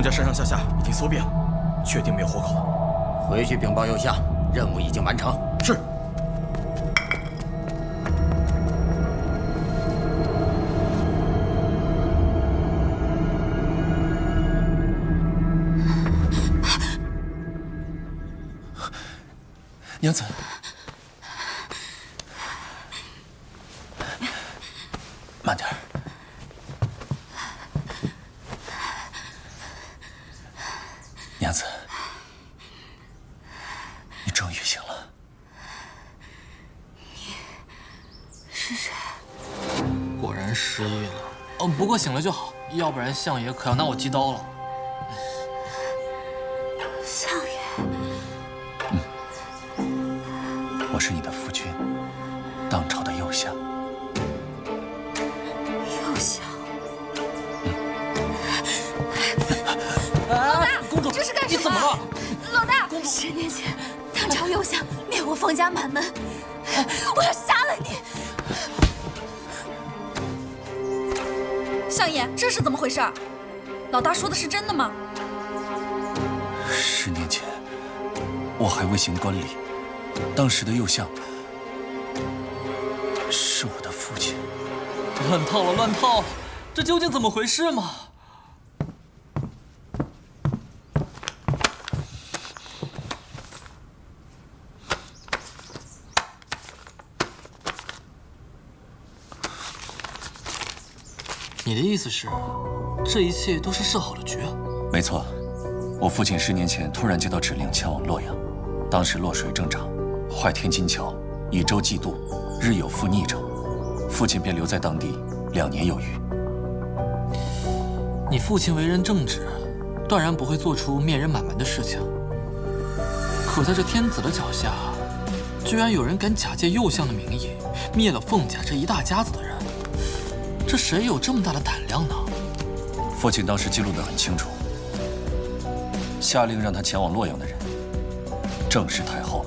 家上上下下已经搜遍了，确定没有活口。回去禀报右下，任务已经完成。是。娘子，慢点儿。娘子，你终于醒了。你是谁？果然失忆了。不过醒了就好，要不然相爷可要拿我击刀了。相爷。我是你的夫君，当朝的右相。右相。老大，公主，这是干什么？你怎么了？老大，10年前，当朝右相灭我冯家满门，我要杀了你！相爷，这是怎么回事？老大说的是真的吗10年前，我还未行冠礼。当时的右相是我的父亲。乱套了，乱套！这究竟怎么回事嘛？你的意思是，这一切都是设好的局？没错，我父亲10年前突然接到指令，前往洛阳。当时洛水正涨，坏天金桥以舟济渡，日有负逆者，父亲便留在当地2年有余。你父亲为人正直，断然不会做出灭人满门的事情。可在这天子的脚下，居然有人敢假借右相的名义灭了凤家这一大家子的人，这谁有这么大的胆量呢？父亲当时记录得很清楚，下令让他前往洛阳的人，正是太后。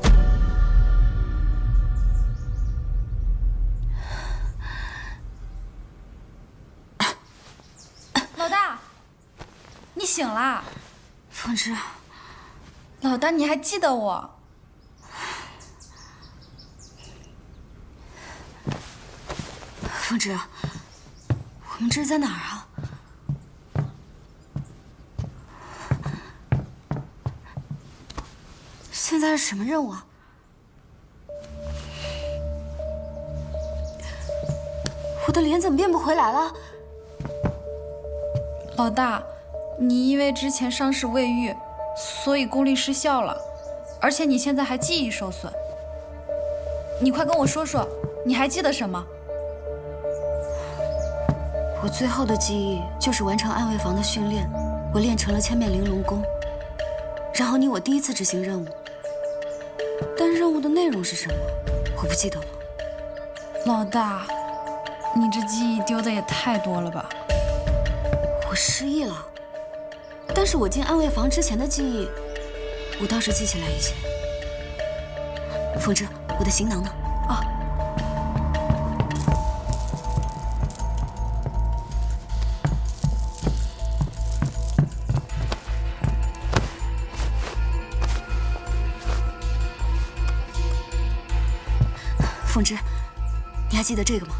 老大，你醒啦？凤芝，老大，你还记得我？凤芝，我们这是在哪儿啊？现在是什么任务啊？我的脸怎么变不回来了？老大，你因为之前伤势未愈，所以功力失效了，而且你现在还记忆受损。你快跟我说说，你还记得什么？我最后的记忆就是完成暗卫房的训练，我练成了千面玲珑功，然后你我第一次执行任务。但任务的内容是什么，我不记得了。老大，你这记忆丢的也太多了吧？我失忆了，但是我进暗卫房之前的记忆，我倒是记起来一些。凤芝，我的行囊呢？啊。凤芝，你还记得这个吗？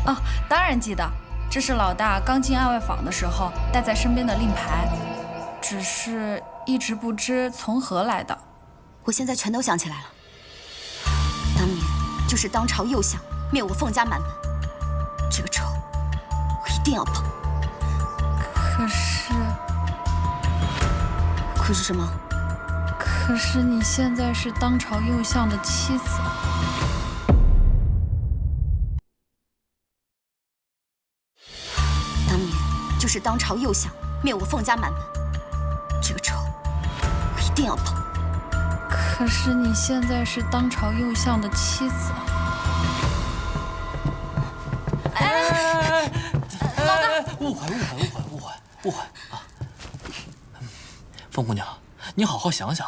哦，当然记得，这是老大刚进暗卫坊的时候带在身边的令牌，只是一直不知从何来的。我现在全都想起来了，当年就是当朝右相灭我凤家满门，这个仇我一定要报。可是什么？可是你现在是当朝右相的妻子。当年就是当朝右相灭我凤家满门，这个仇我一定要报。可是你现在是当朝右相的妻子。老大，误会啊！凤姑娘，你好好想想。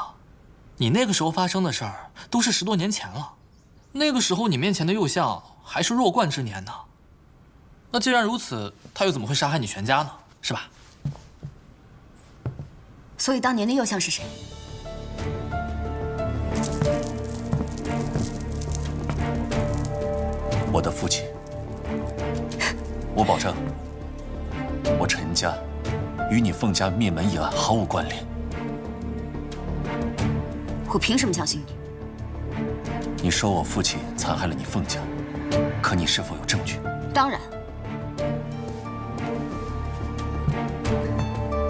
你那个时候发生的事儿都是10多年前了，那个时候你面前的右相还是弱冠之年呢。那既然如此，他又怎么会杀害你全家呢？是吧？所以当年的右相是谁？我的父亲。我保证，我陈家与你凤家灭门一案毫无关联。我凭什么相信你？你说我父亲残害了你凤家，可你是否有证据？当然，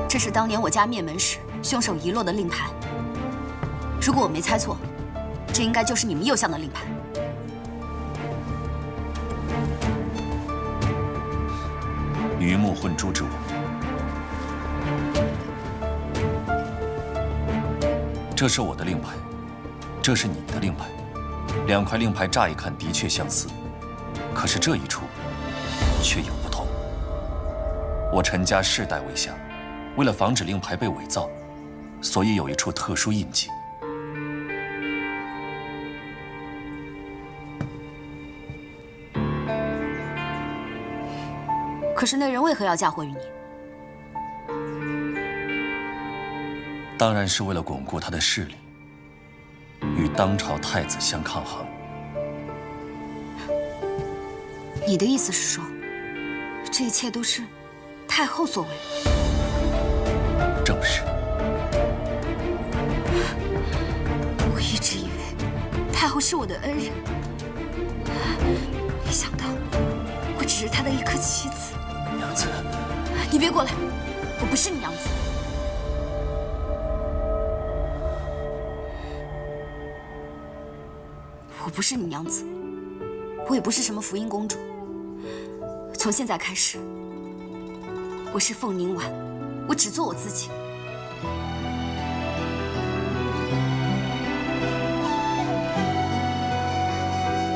这是当年我家灭门时凶手遗落的令牌。如果我没猜错，这应该就是你们右相的令牌。鱼目混珠之物，这是我的令牌，这是你的令牌，两块令牌乍一看的确相似，可是这一处却有不同。我陈家世代为相，为了防止令牌被伪造，所以有一处特殊印记。可是那人为何要嫁祸于你？当然是为了巩固他的势力，与当朝太子相抗衡。你的意思是说，这一切都是太后所为？正是。我一直以为太后是我的恩人，没想到我只是她的一颗棋子。娘子，你别过来，我不是你娘子。我不是你娘子，我也不是什么福音公主。从现在开始，我是凤凝婉，我只做我自己。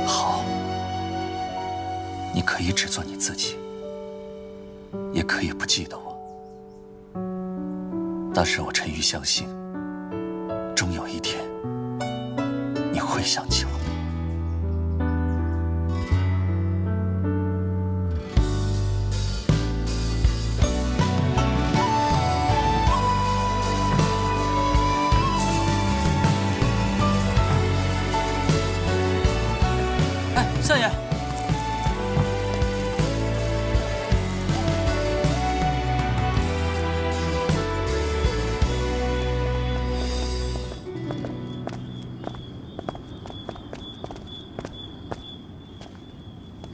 好，你可以只做你自己。也可以不记得我，但是我陈玉相信，终有一天你会想起我。哎，相爷。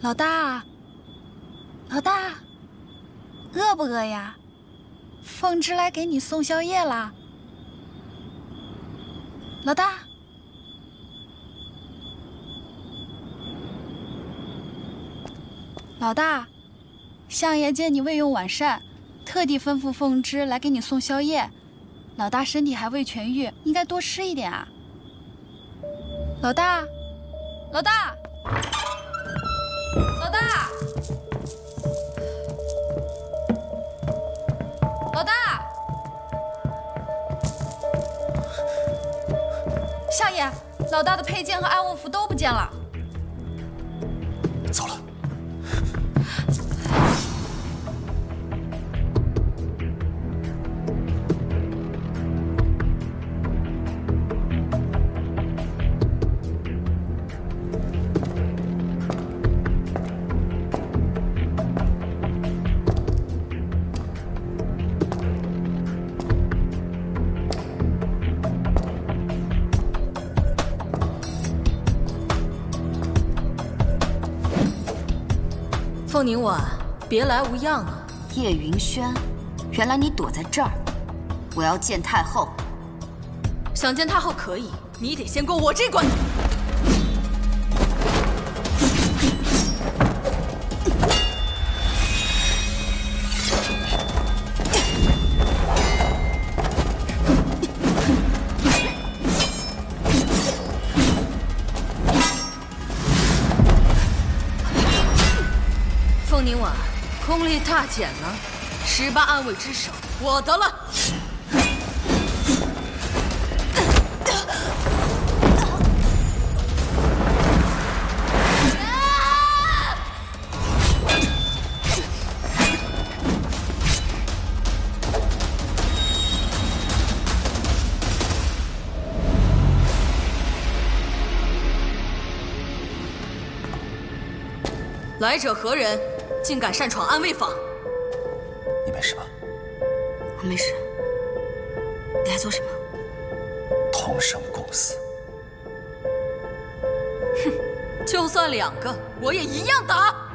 老大，老大，饿不饿呀？凤芝来给你送宵夜啦。老大，老大，相爷见你未用晚膳，特地吩咐凤芝来给你送宵夜。老大身体还未痊愈，应该多吃一点啊。老大，老大。老大，老大，相爷，老大的佩剑和安卧符都不见了。走了。凤凝婉，别来无恙啊！叶云轩，原来你躲在这儿。我要见太后。想见太后可以，你得先过我这关。凤凝婉，功力大减了，18暗卫之首，我得了。来者何人？竟敢擅闯安慰坊？你没事吧？我没事。你来做什么？同生共死。就算2个，我也一样打。